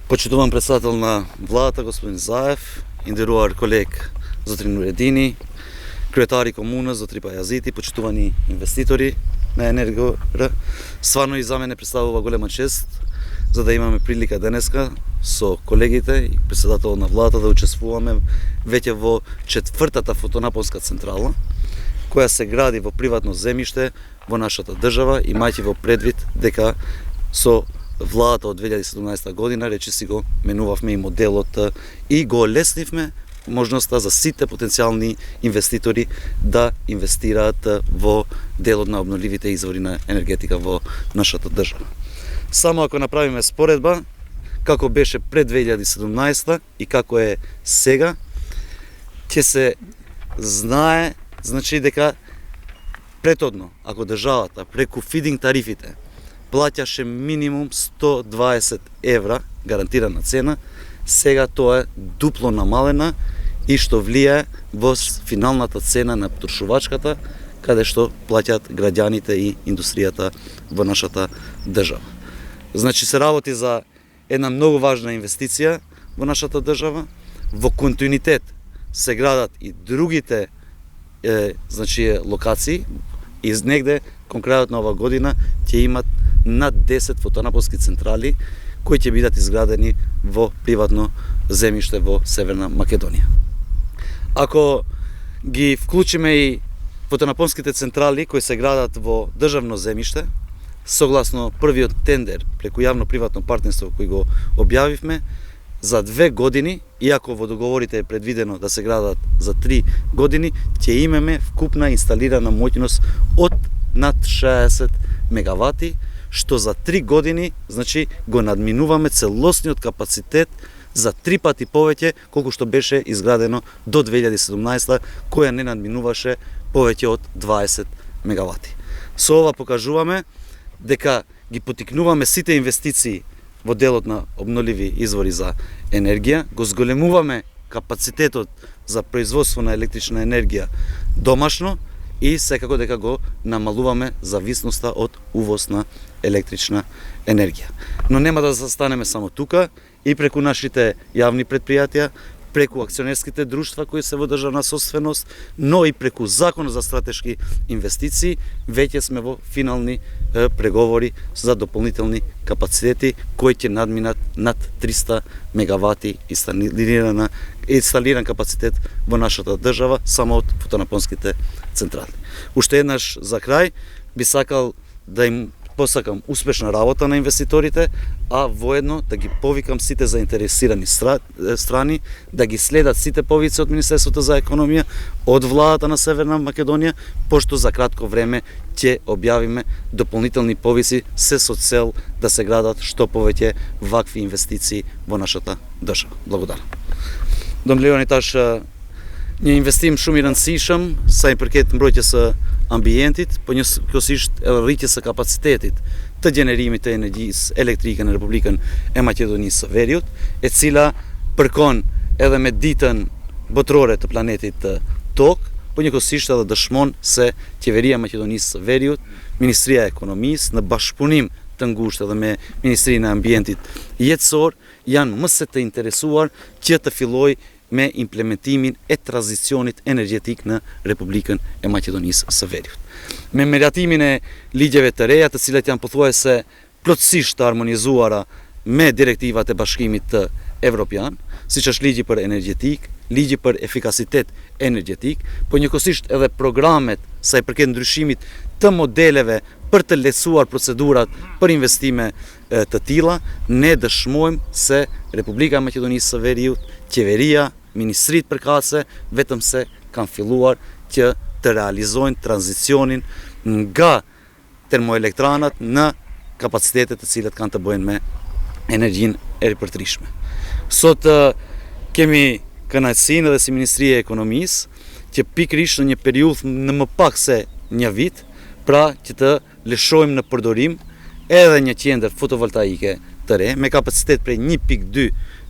Почитуван председател на владата, господин Заев, индируар колег Зотрин Нуредини, креатари комуна Зотри Пајазити, почитувани инвеститори на Енергора. Стварно и за мене представува голема чест за да имаме прилика денеска со колегите и председател на владата да учествуваме веќе во четвртата фотонапонска централа, која се гради во приватно земјиште во нашата држава, имајќи во предвид дека со владата од 2017 година речиси го менувавме и моделот и го леснивме можноста за сите потенцијални инвеститори да инвестираат во делот на обновливите извори на енергетика во нашата држава. Само ако направиме споредба како беше пред 2017 и како е сега, ќе се знае дека претhodно, ако државата преку фидинг тарифите плаќаше минимум 120 евра гарантирана цена, сега тоа е дупло намалена и што влијае во финалната цена на потрошувачката, каде што плаќаат граѓаните и индустријата во нашата држава. Значи се работи за една многу важна инвестиција во нашата држава. Во континуитет се градат и другите локации и негде кон крајот на ова година ќе имат над 10 фотонапонски централи кои ќе бидат изградени во приватно земјиште во Северна Македонија. Ако ги вклучиме и фотонапонските централи кои се градат во државно земјиште, согласно првиот тендер преку јавно-приватно партнерство кој го објавивме, за 2 години, иако во договорите е предвидено да се градат за 3 години, ќе имаме вкупна инсталирана моќност од над 60 мегавати, што за 3 години го надминуваме целосниот капацитет за 3 пати повеќе колку што беше изградено до 2017, која не надминуваше повеќе од 20 мегавати. Со ова покажуваме дека ги потикнуваме сите инвестиции во делот на обновливи извори за енергија, го зголемуваме капацитетот за производство на електрична енергија домашно и секако дека го намалуваме зависноста од увоз на електрична енергија. Но нема да застанеме само тука, и преку нашите јавни предпријатија, преку акционерските друштва кои се во државна собственост, но и преку Законот за стратешки инвестиции, веќе сме во финални преговори за дополнителни капацитети кои ќе надминат над 300 мегавати инсталиран капацитет во нашата држава само од фотонапонските централи. Уште еднаш за крај би сакал да им посакам успешна работа на инвеститорите, а воедно да ги повикам сите заинтересирани страни да ги следат сите повици од Министерството за економија, од владата на Северна Македонија, пошто за кратко време ќе објавиме дополнителни повици се со цел да се градат што повеќе вакви инвестиции во нашата држава. Благодарам. Një investim shumë i rëndësishëm sa i përket mbrojtjes së ambientit, po njëkohësisht edhe rritjes së kapacitetit të gjenerimit të energjisë elektrike në Republikën e Maqedonisë së Veriut, e cila përkon edhe me ditën botërore të planetit Tokë, po njëkohësisht edhe dëshmon se Qeveria e Maqedonisë së Veriut, Ministria e Ekonomisë në bashkëpunim të ngushtë edhe me Ministrinë e Ambientit Jetësor janë më se të interesuar që të fillojë me implementimin e tranzicionit energjetik në Republikën e Maqedonisë së Veriut. Me miratimin e ligjeve të reja, të cilat janë pothuajse plotësisht të harmonizuara me direktivat e Bashkimit të Evropian, siç është ligji për energjetik, ligji për efikasitet energjetik, po njëkohësisht edhe programet sa i përket ndryshimit të modeleve për të lehtësuar procedurat për investime të tilla, ne dëshmojmë se Republika e Maqedonisë së Veriut, qeveria, ministrit përkatëse, vetëm se kanë filluar që të realizojnë tranzicionin nga termoelektranat në kapacitetet të cilat kanë të bëjnë me energjinë e ripërtrishme. Sot kemi kënaqësinë edhe si Ministria e Ekonomisë që pikërisht në një periudhë në më pak se një vit, pra që të lëshojmë në përdorim edhe një qendër fotovoltaike të re me kapacitet prej 1.2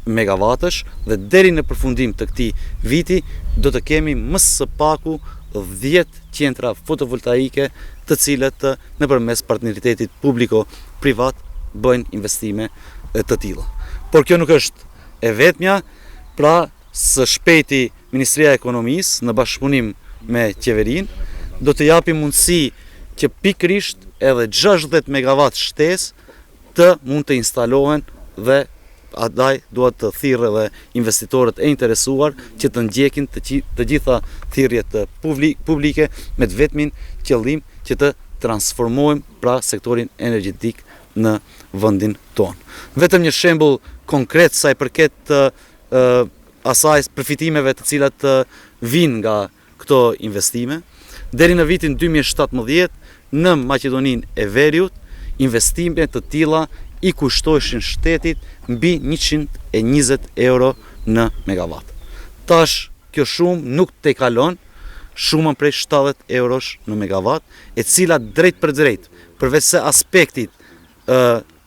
megavatësh dhe deri në përfundim të këtij viti do të kemi më së paku 10 qendra fotovoltaike të cilët nëpërmes partneritetit publiko-privat bëjnë investime të tilla. por kjo nuk është e vetmja, pra së shpejti Ministria e Ekonomisë në bashkëpunim me qeverinë do të japi mundësi që pikërisht edhe 60 megawatt shtesë të mund të instalohen dhe andaj duhet të thirrë edhe investitorët e interesuar që të ndjekin të gjitha thirrjet publike me të vetmin qëllim që të transformojmë pra sektorin energjetik në vendin tonë. Vetëm një shembull konkret sa i përket asaj përfitimeve të cilat vijnë nga këto investime. Deri në vitin 2017 në Maqedoninë e Veriut investime të tilla i kushtoheshin shtetit mbi 120 euro në megawatt. Tash kjo shumë nuk te kalon shumën prej 70 eurosh në megawatt, e cila drejt për drejt, përveç se aspektit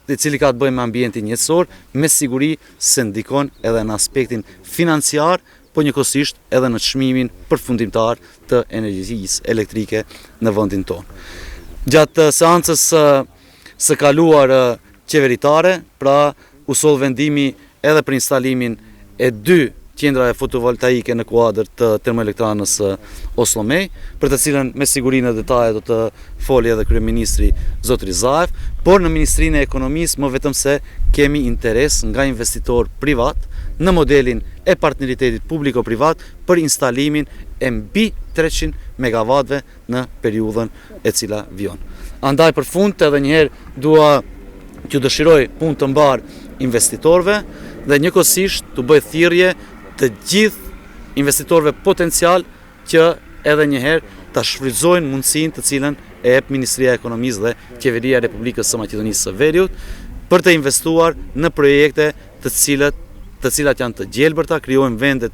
i cili ka të bëjë me ambientin jetësor, me siguri se ndikon edhe në aspektin financiar, po njëkohësisht edhe në çmimin përfundimtar të energjisë elektrike në vendin tonë. Gjatë seancës së kaluar qeveritare, pra u soll vendimi edhe për instalimin e 2 qendrave fotovoltaike në kuadër të termoelektranës Oslomej, për të cilën me siguri në detaje do të foli edhe kryeministri Zoti Rizaev, por në Ministrinë e Ekonomisë më vetëm se kemi interes nga investitor privat në modelin e partneritetit publiko-privat për instalimin e mbi 300 megawattve në periudhën e cila vijon. Andaj për fund edhe njëherë dua t'ju dëshiroj punë të mbar investitorëve dhe njëkohësisht t'u bëj thirrje të gjithë investitorëve potencial që edhe njëherë ta shfrytëzojnë mundësinë të cilën e jep Ministria e Ekonomisë dhe Qeveria e Republikës së Maqedonisë së Veriut për të investuar në projekte të cilat janë të gjelbërta, krijojnë vende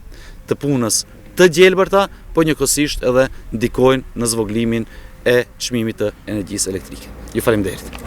të punës të gjelbërta, po njëkohësisht edhe ndikojnë në zvoglimin e çmimit të energjisë elektrike. Ju faleminderit.